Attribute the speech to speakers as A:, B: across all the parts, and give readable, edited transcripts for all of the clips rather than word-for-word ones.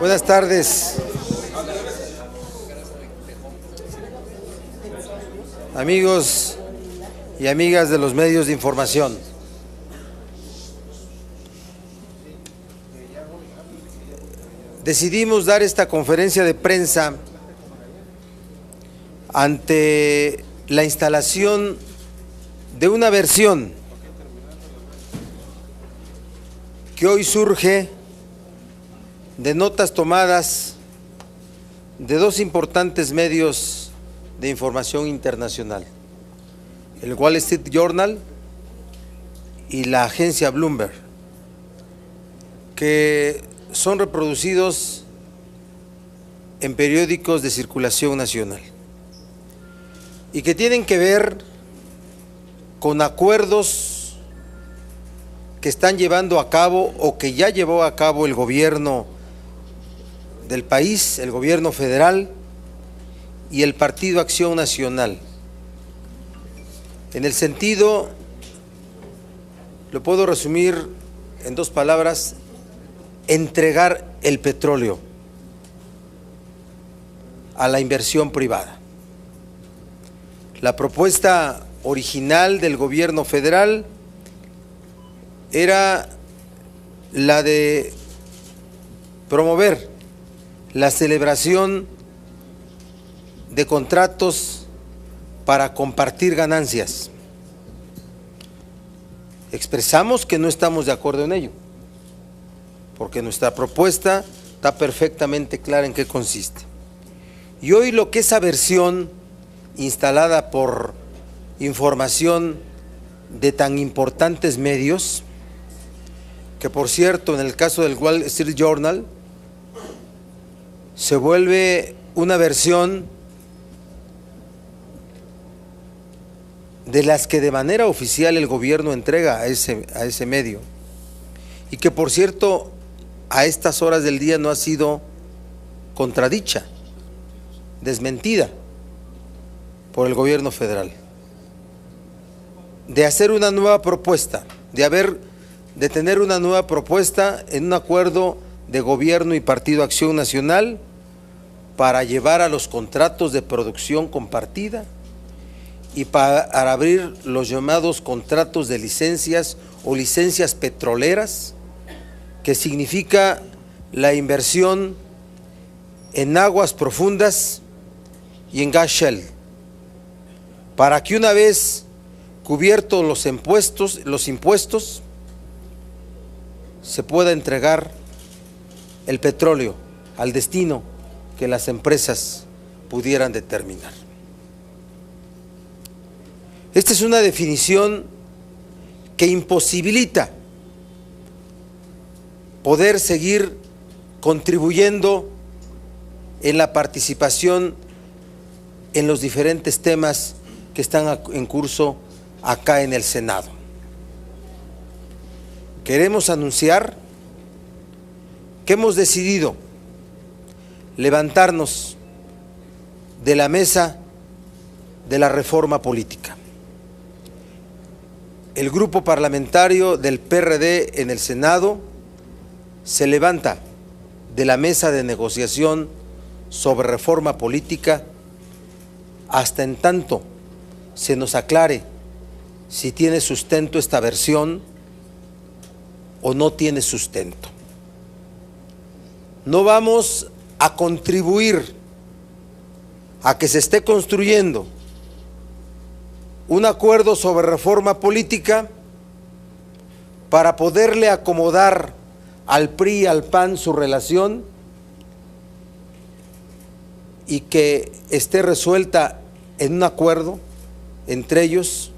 A: Buenas tardes, amigos y amigas de los medios de información. Decidimos dar esta conferencia de prensa ante la instalación de una versión que hoy surge de notas tomadas de dos importantes medios de información internacional, el Wall Street Journal y la agencia Bloomberg, que son reproducidos en periódicos de circulación nacional y que tienen que ver con acuerdos que están llevando a cabo o que ya llevó a cabo el gobierno del país, el gobierno federal y el Partido Acción Nacional. En el sentido, lo puedo resumir en dos palabras: entregar el petróleo a la inversión privada. La propuesta original del gobierno federal era la de promover la celebración de contratos para compartir ganancias. Expresamos que no estamos de acuerdo en ello, porque nuestra propuesta está perfectamente clara en qué consiste. Y hoy lo que esa versión instalada por información de tan importantes medios, que por cierto en el caso del Wall Street Journal se vuelve una versión de las que de manera oficial el gobierno entrega a ese medio, y que por cierto a estas horas del día no ha sido contradicha, desmentida por el gobierno federal, de hacer una nueva propuesta, de tener una nueva propuesta en un acuerdo de gobierno y Partido Acción Nacional para llevar a los contratos de producción compartida y para abrir los llamados contratos de licencias o licencias petroleras, que significa la inversión en aguas profundas y en gas shale, para que una vez cubiertos los impuestos, se pueda entregar el petróleo al destino que las empresas pudieran determinar. Esta es una definición que imposibilita poder seguir contribuyendo en la participación en los diferentes temas que están en curso acá en el Senado. Queremos anunciar que hemos decidido levantarnos de la mesa de la reforma política. El grupo parlamentario del PRD en el Senado se levanta de la mesa de negociación sobre reforma política hasta en tanto se nos aclare si tiene sustento esta versión o no tiene sustento. No vamos a contribuir a que se esté construyendo un acuerdo sobre reforma política para poderle acomodar al PRI y al PAN su relación y que esté resuelta en un acuerdo entre ellos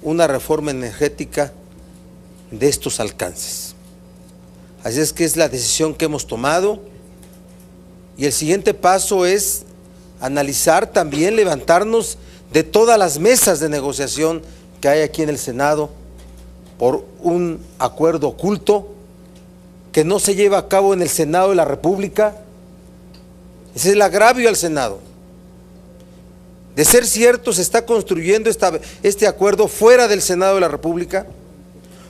A: una reforma energética de estos alcances. Así es que es la decisión que hemos tomado, y el siguiente paso es analizar también, levantarnos de todas las mesas de negociación que hay aquí en el Senado por un acuerdo oculto que no se lleva a cabo en el Senado de la República. Ese es el agravio al Senado. De ser cierto, se está construyendo este acuerdo fuera del Senado de la República,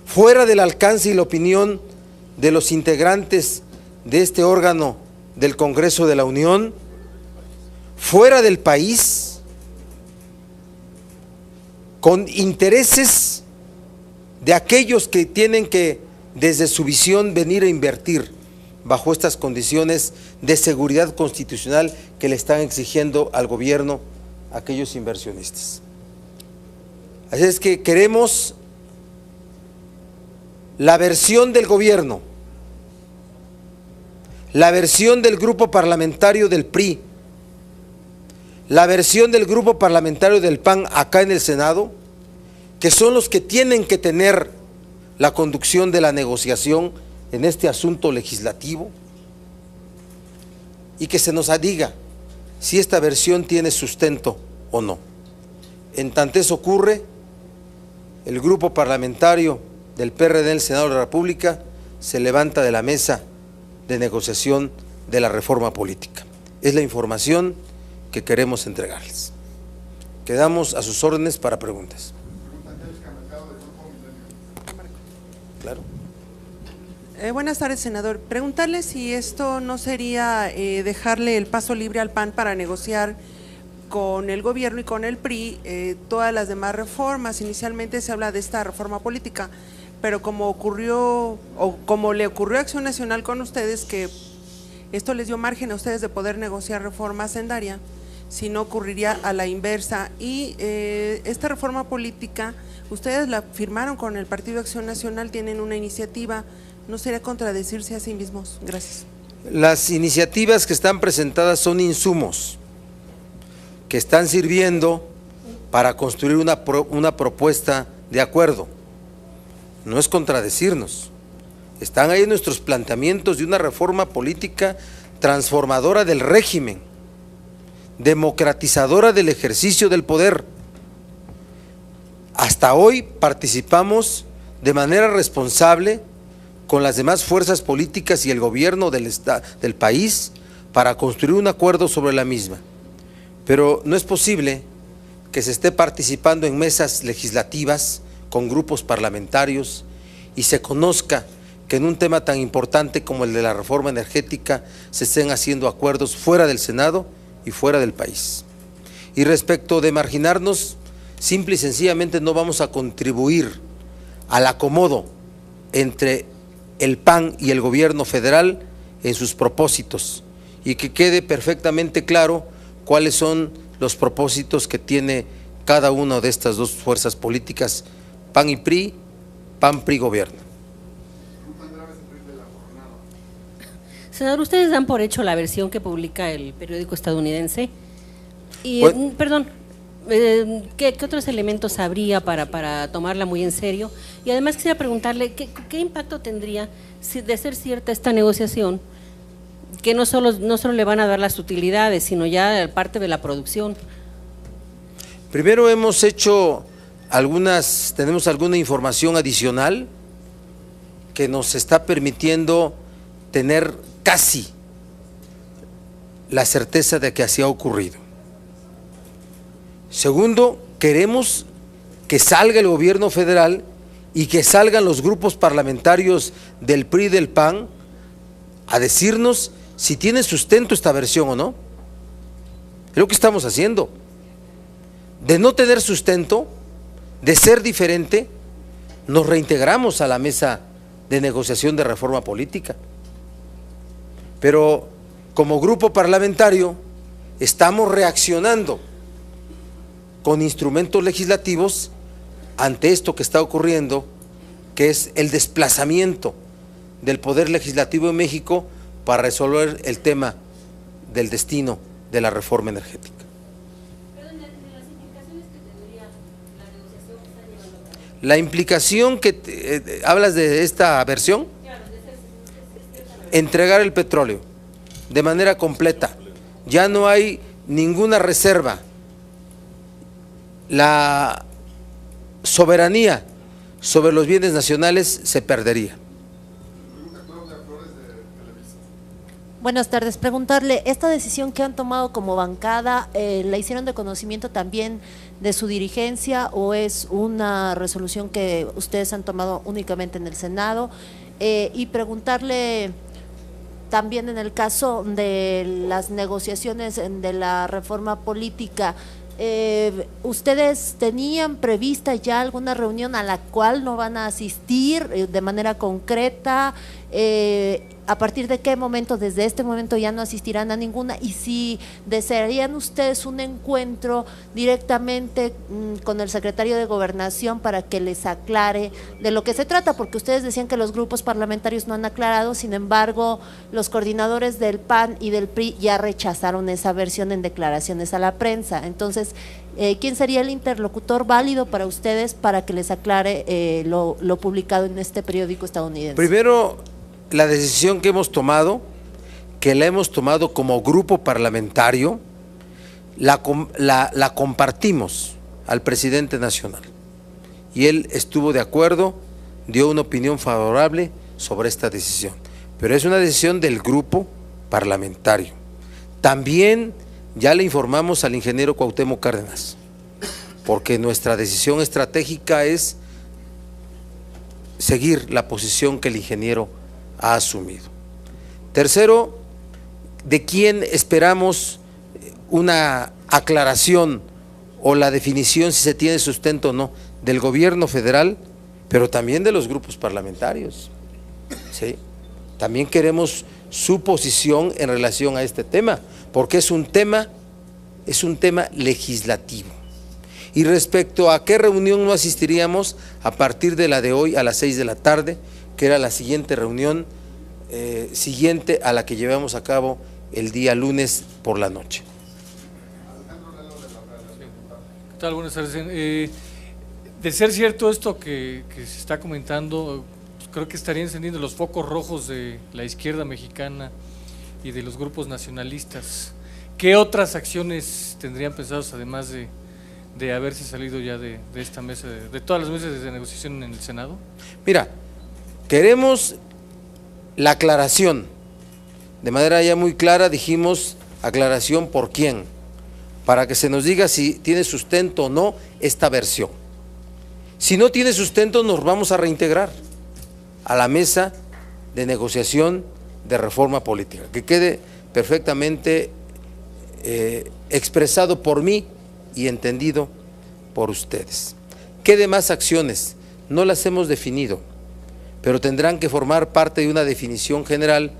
A: fuera del alcance y la opinión de los integrantes de este órgano del Congreso de la Unión, fuera del país, con intereses de aquellos que tienen que, desde su visión, venir a invertir bajo estas condiciones de seguridad constitucional que le están exigiendo al gobierno aquellos inversionistas. Así es que queremos la versión del gobierno, la versión del grupo parlamentario del PRI, la versión del grupo parlamentario del PAN acá en el Senado, que son los que tienen que tener la conducción de la negociación en este asunto legislativo, y que se nos diga si esta versión tiene sustento o no. En tanto eso ocurre, el grupo parlamentario del PRD en el Senado de la República se levanta de la mesa de negociación de la reforma política. Es la información que queremos entregarles. Quedamos a sus órdenes para preguntas. Claro.
B: Buenas tardes, senador. Preguntarle si esto no sería dejarle el paso libre al PAN para negociar con el gobierno y con el PRI todas las demás reformas. Inicialmente se habla de esta reforma política, pero como ocurrió o como le ocurrió a Acción Nacional con ustedes, que esto les dio margen a ustedes de poder negociar reforma hacendaria, si no ocurriría a la inversa. Y esta reforma política, ustedes la firmaron con el Partido Acción Nacional, tienen una iniciativa, ¿no sería contradecirse a sí mismos? Gracias.
A: Las iniciativas que están presentadas son insumos que están sirviendo para construir una propuesta de acuerdo. No es contradecirnos. Están ahí nuestros planteamientos de una reforma política transformadora del régimen, democratizadora del ejercicio del poder. Hasta hoy participamos de manera responsable con las demás fuerzas políticas y el gobierno del país para construir un acuerdo sobre la misma. Pero no es posible que se esté participando en mesas legislativas con grupos parlamentarios y se conozca que en un tema tan importante como el de la reforma energética se estén haciendo acuerdos fuera del Senado y fuera del país. Y respecto de marginarnos, simple y sencillamente no vamos a contribuir al acomodo entre el PAN y el gobierno federal en sus propósitos, y que quede perfectamente claro cuáles son los propósitos que tiene cada una de estas dos fuerzas políticas, PAN y PRI, PAN, PRI, gobierno.
C: Senador, ustedes dan por hecho la versión que publica el periódico estadounidense. Y,
A: pues,
C: perdón, ¿qué otros elementos habría para tomarla muy en serio? Y además quisiera preguntarle, ¿qué impacto tendría de ser cierta esta negociación, que no solo le van a dar las utilidades, sino ya parte de la producción?
A: Primero hemos hecho tenemos alguna información adicional que nos está permitiendo tener casi la certeza de que así ha ocurrido. Segundo, queremos que salga el gobierno federal y que salgan los grupos parlamentarios del PRI y del PAN a decirnos si tiene sustento esta versión o no. Es lo que estamos haciendo. De no tener sustento, de ser diferente, nos reintegramos a la mesa de negociación de reforma política. Pero como grupo parlamentario estamos reaccionando con instrumentos legislativos ante esto que está ocurriendo, que es el desplazamiento del Poder Legislativo en México para resolver el tema del destino de la reforma energética. La implicación que hablas de esta versión, entregar el petróleo de manera completa, ya no hay ninguna reserva, la soberanía sobre los bienes nacionales se perdería.
D: Buenas tardes, preguntarle, ¿esta decisión que han tomado como bancada, la hicieron de conocimiento también de su dirigencia o es una resolución que ustedes han tomado únicamente en el Senado? Y preguntarle, también en el caso de las negociaciones de la reforma política, ¿ustedes tenían prevista ya alguna reunión a la cual no van a asistir de manera concreta? ¿A partir de qué momento, desde este momento, ya no asistirán a ninguna? Y si desearían ustedes un encuentro directamente con el secretario de Gobernación para que les aclare de lo que se trata, porque ustedes decían que los grupos parlamentarios no han aclarado, sin embargo, los coordinadores del PAN y del PRI ya rechazaron esa versión en declaraciones a la prensa. Entonces, ¿quién sería el interlocutor válido para ustedes para que les aclare lo publicado en este periódico estadounidense?
A: Primero, la decisión que hemos tomado, que la hemos tomado como grupo parlamentario, la compartimos al presidente nacional y él estuvo de acuerdo, dio una opinión favorable sobre esta decisión, pero es una decisión del grupo parlamentario. También ya le informamos al ingeniero Cuauhtémoc Cárdenas, porque nuestra decisión estratégica es seguir la posición que el ingeniero ha asumido. Tercero, ¿de quién esperamos una aclaración o la definición si se tiene sustento o no? Del gobierno federal, pero también de los grupos parlamentarios, ¿sí? También queremos su posición en relación a este tema, porque es un tema legislativo. Y respecto a qué reunión no asistiríamos, a partir de la de hoy a las 6 de la tarde, que era la siguiente reunión siguiente a la que llevamos a cabo el día lunes por la noche.
E: ¿Qué tal? Buenas tardes. De ser cierto esto que se está comentando, creo que estaría encendiendo los focos rojos de la izquierda mexicana y de los grupos nacionalistas. ¿Qué otras acciones tendrían pensados, además de haberse salido ya de esta mesa, de todas las mesas de negociación en el Senado?
A: Mira, queremos la aclaración, de manera ya muy clara dijimos aclaración por quién, para que se nos diga si tiene sustento o no esta versión. Si no tiene sustento, nos vamos a reintegrar a la mesa de negociación de reforma política, que quede perfectamente expresado por mí y entendido por ustedes. ¿Qué demás acciones? No las hemos definido, pero tendrán que formar parte de una definición general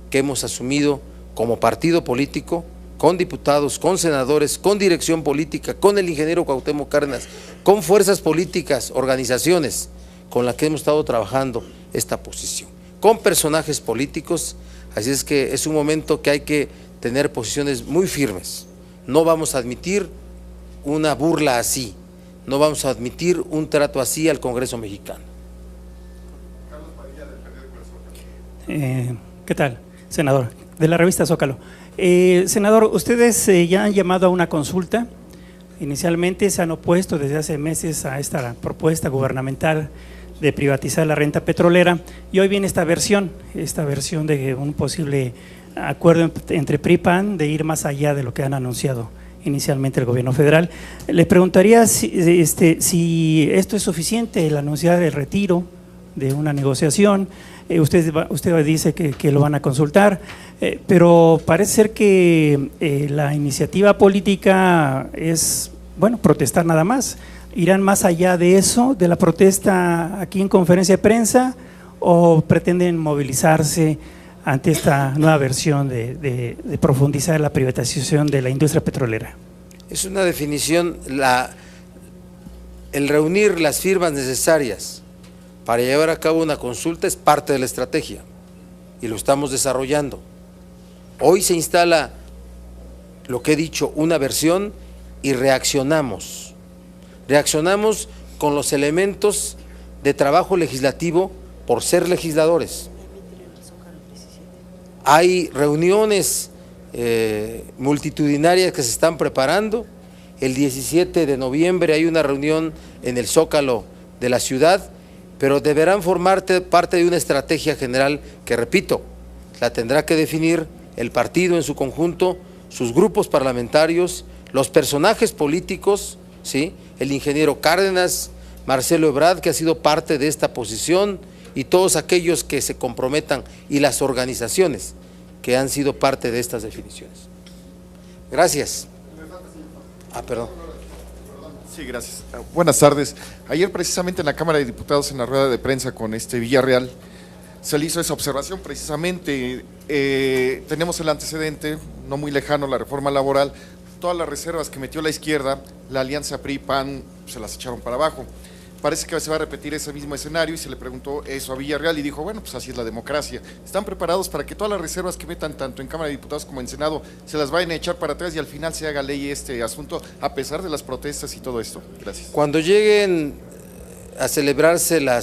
A: que hemos asumido como partido político, con diputados, con senadores, con dirección política, con el ingeniero Cuauhtémoc Cárdenas, con fuerzas políticas, organizaciones con las que hemos estado trabajando esta posición, con personajes políticos. Así es que es un momento que hay que tener posiciones muy firmes. No vamos a admitir una burla así, no vamos a admitir un trato así al Congreso mexicano.
F: ¿Qué tal, senador? De la revista Zócalo. Senador, ustedes ya han llamado a una consulta. Inicialmente se han opuesto desde hace meses a esta propuesta gubernamental de privatizar la renta petrolera, y hoy viene esta versión de un posible acuerdo entre PRI y PAN de ir más allá de lo que han anunciado inicialmente el gobierno federal. Le preguntaría si esto es suficiente, el anunciar el retiro de una negociación. Usted dice que lo van a consultar, pero parece ser que la iniciativa política es, bueno, protestar nada más. ¿Irán más allá de eso, de la protesta aquí en conferencia de prensa, o pretenden movilizarse ante esta nueva versión de profundizar la privatización de la industria petrolera?
A: Es una definición, el reunir las firmas necesarias para llevar a cabo una consulta es parte de la estrategia y lo estamos desarrollando. Hoy se instala, lo que he dicho, una versión y reaccionamos con los elementos de trabajo legislativo por ser legisladores. Hay reuniones multitudinarias que se están preparando. El 17 de noviembre hay una reunión en el Zócalo de la ciudad, pero deberán formar parte de una estrategia general que, repito, la tendrá que definir el partido en su conjunto, sus grupos parlamentarios, los personajes políticos, ¿sí? El ingeniero Cárdenas, Marcelo Ebrard, que ha sido parte de esta posición, y todos aquellos que se comprometan, y las organizaciones que han sido parte de estas definiciones. Gracias. Perdón.
G: Sí, gracias. Buenas tardes. Ayer precisamente en la Cámara de Diputados, en la rueda de prensa con Villarreal, se le hizo esa observación precisamente. Tenemos el antecedente, no muy lejano, la reforma laboral. Todas las reservas que metió la izquierda, la alianza PRI-PAN, se las echaron para abajo. Parece que se va a repetir ese mismo escenario y se le preguntó eso a Villarreal y dijo, bueno, pues así es la democracia. ¿Están preparados para que todas las reservas que metan tanto en Cámara de Diputados como en Senado se las vayan a echar para atrás y al final se haga ley este asunto a pesar de las protestas y todo esto? Gracias.
A: Cuando lleguen a celebrarse la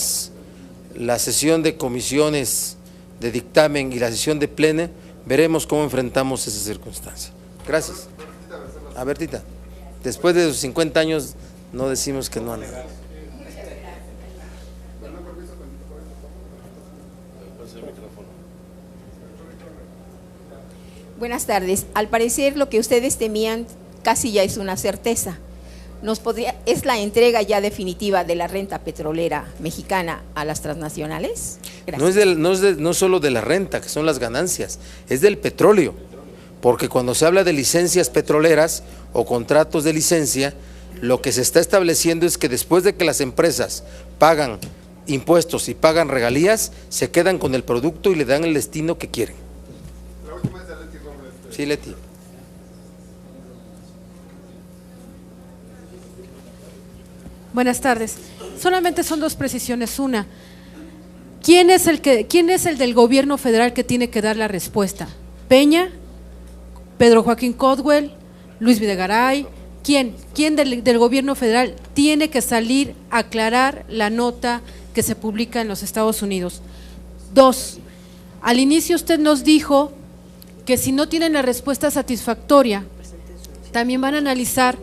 A: sesión de comisiones de dictamen y la sesión de pleno, veremos cómo enfrentamos esa circunstancia. Gracias. A ver, Tita, después de los 50 años no decimos que no a nada.
H: Buenas tardes. Al parecer lo que ustedes temían casi ya es una certeza. ¿Es la entrega ya definitiva de la renta petrolera mexicana a las transnacionales? Gracias.
A: No solo de la renta, que son las ganancias, es del petróleo, porque cuando se habla de licencias petroleras o contratos de licencia, lo que se está estableciendo es que después de que las empresas pagan impuestos y pagan regalías, se quedan con el producto y le dan el destino que quieren.
G: La última es de Leti Robles.
A: Sí, Leti.
I: Buenas tardes. Solamente son dos precisiones. Una, ¿quién es el del gobierno federal que tiene que dar la respuesta? ¿Peña? ¿Pedro Joaquín Codwell? ¿Luis Videgaray? ¿Quién del gobierno federal tiene que salir a aclarar la nota que se publica en los Estados Unidos? Dos, al inicio usted nos dijo que si no tienen la respuesta satisfactoria, también van a analizar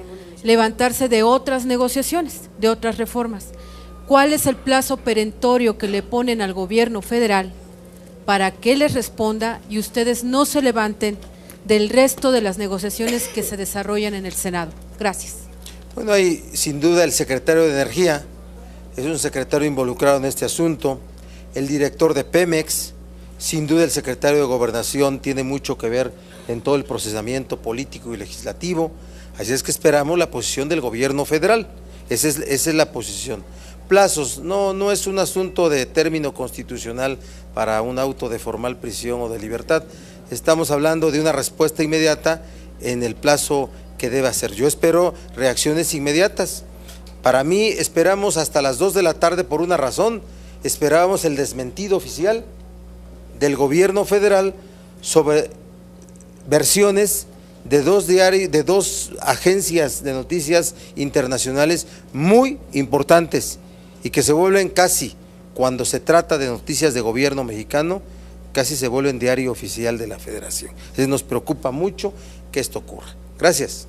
I: levantarse de otras negociaciones, de otras reformas. ¿Cuál es el plazo perentorio que le ponen al gobierno federal para que les responda y ustedes no se levanten del resto de las negociaciones que se desarrollan en el Senado? Gracias.
A: Bueno, hay sin duda el secretario de Energía, es un secretario involucrado en este asunto, el director de Pemex, sin duda el secretario de Gobernación tiene mucho que ver en todo el procesamiento político y legislativo, así es que esperamos la posición del gobierno federal, esa es la posición. Plazos, no es un asunto de término constitucional para un auto de formal prisión o de libertad, estamos hablando de una respuesta inmediata en el plazo que debe hacer. Yo espero reacciones inmediatas. Para mí esperamos hasta las 2 de la tarde por una razón, esperábamos el desmentido oficial del gobierno federal sobre versiones de dos agencias de noticias internacionales muy importantes y que se vuelven casi, cuando se trata de noticias de gobierno mexicano, casi se vuelven diario oficial de la Federación. Entonces nos preocupa mucho que esto ocurra. Gracias.